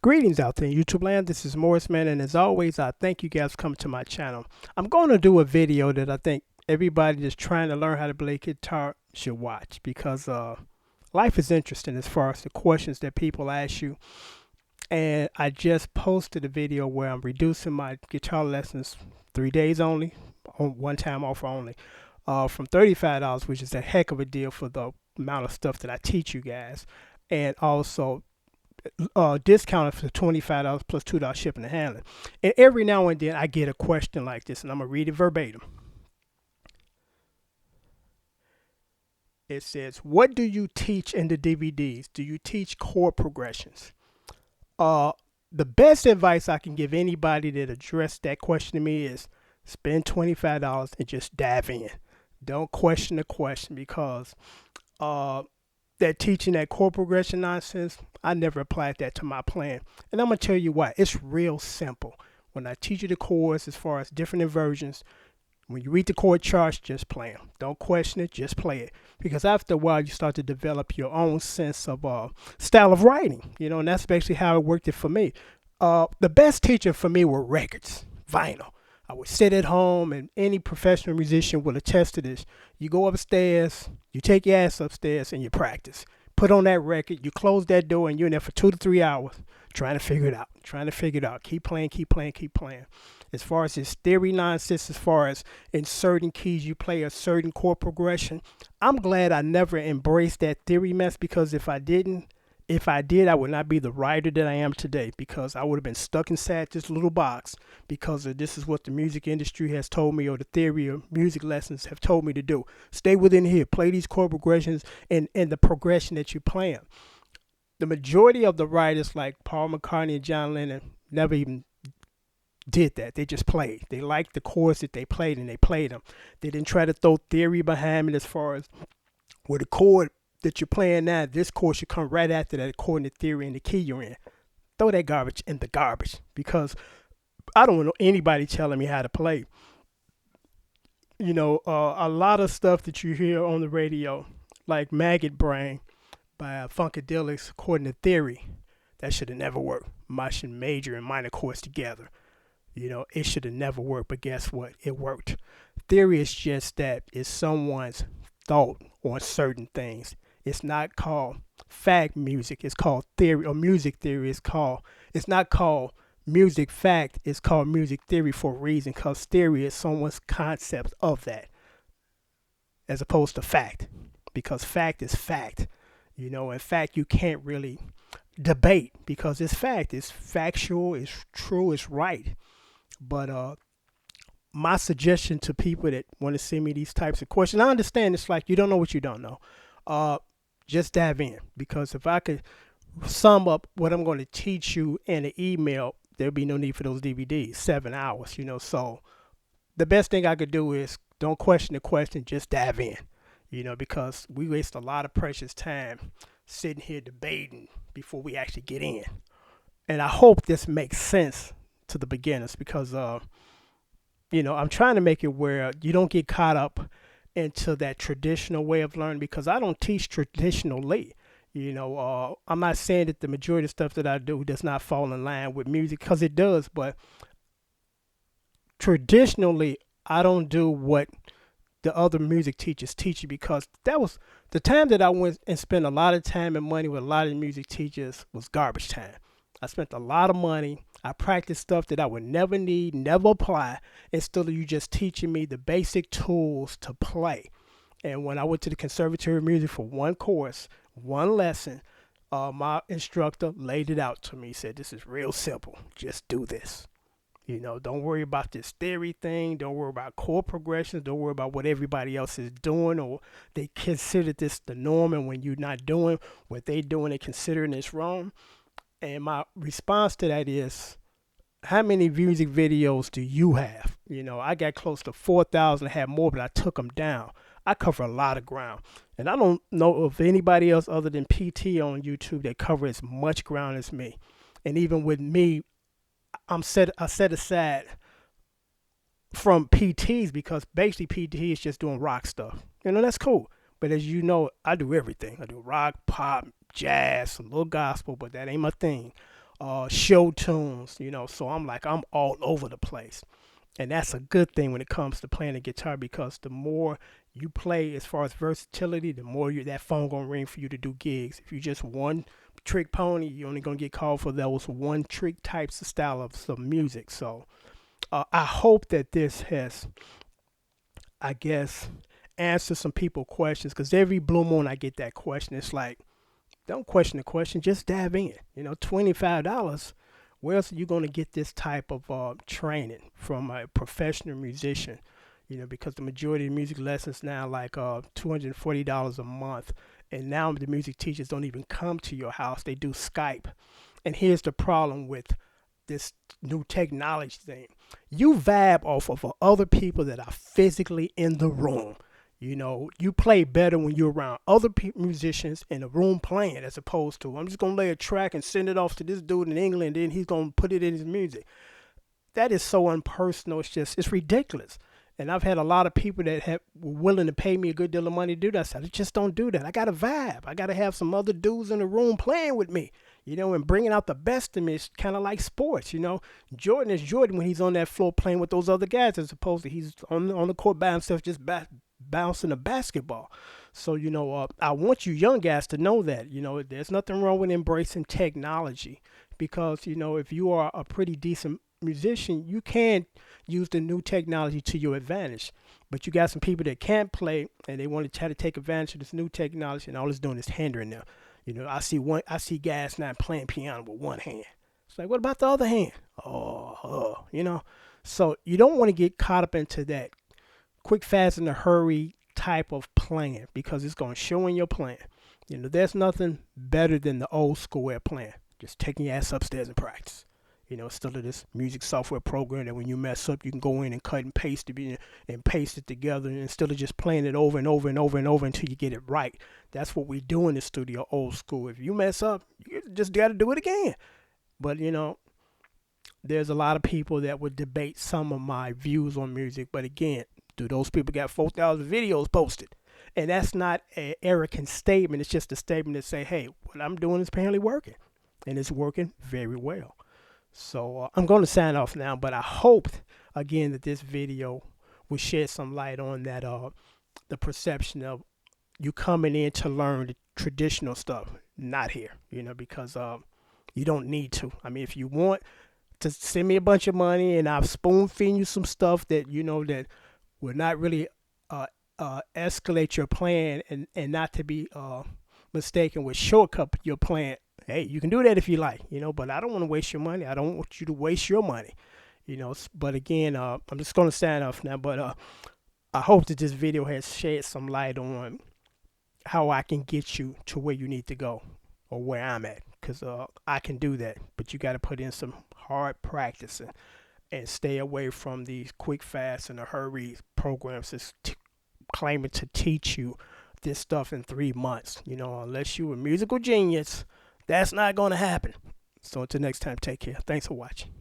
Greetings out there in YouTube land. This is Morris Man, and as always, I thank you guys for coming to my channel. I'm going to do a video that I think everybody that's trying to learn how to play guitar should watch because life is interesting as far as the questions that people ask you. And I just posted a video where I'm reducing my guitar lessons 3 days only, on one time offer only, from $35, which is a heck of a deal for the amount of stuff that I teach you guys, and also discounted for $25 plus $2 shipping and handling. And every now and then I get a question like this, and I'm gonna read it verbatim. It says, "What do you teach in the DVDs? Do you teach chord progressions?" The best advice I can give anybody that addressed that question to me is spend $25 and just dive in. Don't question the question because that teaching that chord progression nonsense, I never applied that to my playing. And I'm going to tell you why. It's real simple. When I teach you the chords as far as different inversions, when you read the chord charts, just play them. Don't question it, just play it. Because after a while, you start to develop your own sense of style of writing. And that's basically how it worked it for me. The best teacher for me were records, vinyl. I would sit at home, and any professional musician will attest to this. You go upstairs, you take your ass upstairs, and you practice. Put on that record, you close that door, and you're in there for 2 to 3 hours trying to figure it out. Keep playing, keep playing, keep playing. As far as this theory nonsense, as far as in certain keys you play a certain chord progression, I'm glad I never embraced that theory mess, because if I did, I would not be the writer that I am today, because I would have been stuck inside this little box because this is what the music industry has told me, or the theory of music lessons have told me to do. Stay within here, play these chord progressions and the progression that you're playing. The majority of the writers like Paul McCartney and John Lennon never even did that. They just played. They liked the chords that they played, and they played them. They didn't try to throw theory behind it as far as where the chord that you're playing now, this chord should come right after that according to theory and the key you're in. Throw that garbage in the garbage, because I don't want anybody telling me how to play. A lot of stuff that you hear on the radio, like Maggot Brain by Funkadelics, according to theory, that should have never worked. Mashing major and minor chords together. It should have never worked, but guess what? It worked. Theory is just that. It's someone's thought on certain things. It's not called fact music. It's called theory, or music theory. It's not called music fact. It's called music theory for a reason, because theory is someone's concept of that, as opposed to fact, because fact is fact. In fact, you can't really debate, because it's fact. It's factual. It's true. It's right. But my suggestion to people that want to send me these types of questions, I understand it's like you don't know what you don't know. Just dive in, because if I could sum up what I'm going to teach you in an email, there'll be no need for those DVDs, 7 hours, So the best thing I could do is don't question the question, just dive in, because we waste a lot of precious time sitting here debating before we actually get in. And I hope this makes sense to the beginners, because I'm trying to make it where you don't get caught up into that traditional way of learning, because I don't teach traditionally. I'm not saying that the majority of stuff that I do does not fall in line with music, because it does, but traditionally I don't do what the other music teachers teach you, because that was the time that I went and spent a lot of time and money with a lot of music teachers was garbage time. I spent a lot of money. I practiced stuff that I would never need, never apply, instead of you just teaching me the basic tools to play. And when I went to the Conservatory of Music for one course, one lesson, my instructor laid it out to me. He said, "This is real simple. Just do this. Don't worry about this theory thing. Don't worry about chord progressions. Don't worry about what everybody else is doing, or they consider this the norm. And when you're not doing what they doing, they considering this wrong." And my response to that is, how many music videos do you have? I got close to 4,000, I had more, but I took them down. I cover a lot of ground. And I don't know of anybody else other than PT on YouTube that cover as much ground as me. And even with me, I set aside from PTs, because basically PT is just doing rock stuff. That's cool. But as you know, I do everything. I do rock, pop, jazz, some little gospel, but that ain't my thing. show tunes, So I'm all over the place. And that's a good thing when it comes to playing the guitar, because the more you play as far as versatility, the more that phone gonna ring for you to do gigs. If you just one trick pony, you're only gonna get called for those one trick types of style of some music. So I hope that this has, I guess, answered some people questions, because every blue moon I get that question. It's like, don't question the question, just dive in. $25. Where else are you going to get this type of training from a professional musician? Because the majority of music lessons now like $240 a month, and now the music teachers don't even come to your house; they do Skype. And here's the problem with this new technology thing: you vibe off of other people that are physically in the room. You play better when you're around other musicians in the room playing, as opposed to, I'm just going to lay a track and send it off to this dude in England, and then he's going to put it in his music. That is so impersonal. It's ridiculous. And I've had a lot of people that were willing to pay me a good deal of money to do that. I said, just don't do that. I got to vibe. I got to have some other dudes in the room playing with me, and bringing out the best in me. It's kind of like sports, Jordan is Jordan when he's on that floor playing with those other guys, as opposed to he's on the court by himself just bouncing a basketball. So, I want you young guys to know that, there's nothing wrong with embracing technology, because, if you are a pretty decent musician, you can use the new technology to your advantage. But you got some people that can't play, and they want to try to take advantage of this new technology, and all it's doing is hindering them. I see guys not playing piano with one hand. It's like, what about the other hand? So you don't want to get caught up into that quick, fast, in a hurry type of playing, because it's going to show in your playing. There's nothing better than the old school way of playing. Just taking your ass upstairs and practice. Instead of this music software program that when you mess up, you can go in and cut and paste it and paste it together, instead of just playing it over and over and over and over until you get it right. That's what we do in the studio, old school. If you mess up, you just got to do it again. But, there's a lot of people that would debate some of my views on music. But again, do those people got 4,000 videos posted? And that's not an arrogant statement. It's just a statement to say, hey, what I'm doing is apparently working. And it's working very well. So I'm going to sign off now, but I hope, again, that this video will shed some light on that, the perception of you coming in to learn the traditional stuff, not here, because you don't need to. I mean, if you want to send me a bunch of money and I'll spoon feed you some stuff that, that will not really escalate your plan, and not to be mistaken with shortcut your plan, hey, you can do that if you like, but I don't want to waste your money. I don't want you to waste your money, But again, I'm just going to sign off now. But I hope that this video has shed some light on how I can get you to where you need to go, or where I'm at, because I can do that. But you got to put in some hard practice and stay away from these quick, fast, and a hurry programs that's claiming to teach you this stuff in 3 months. Unless you're a musical genius, that's not going to happen. So until next time, take care. Thanks for watching.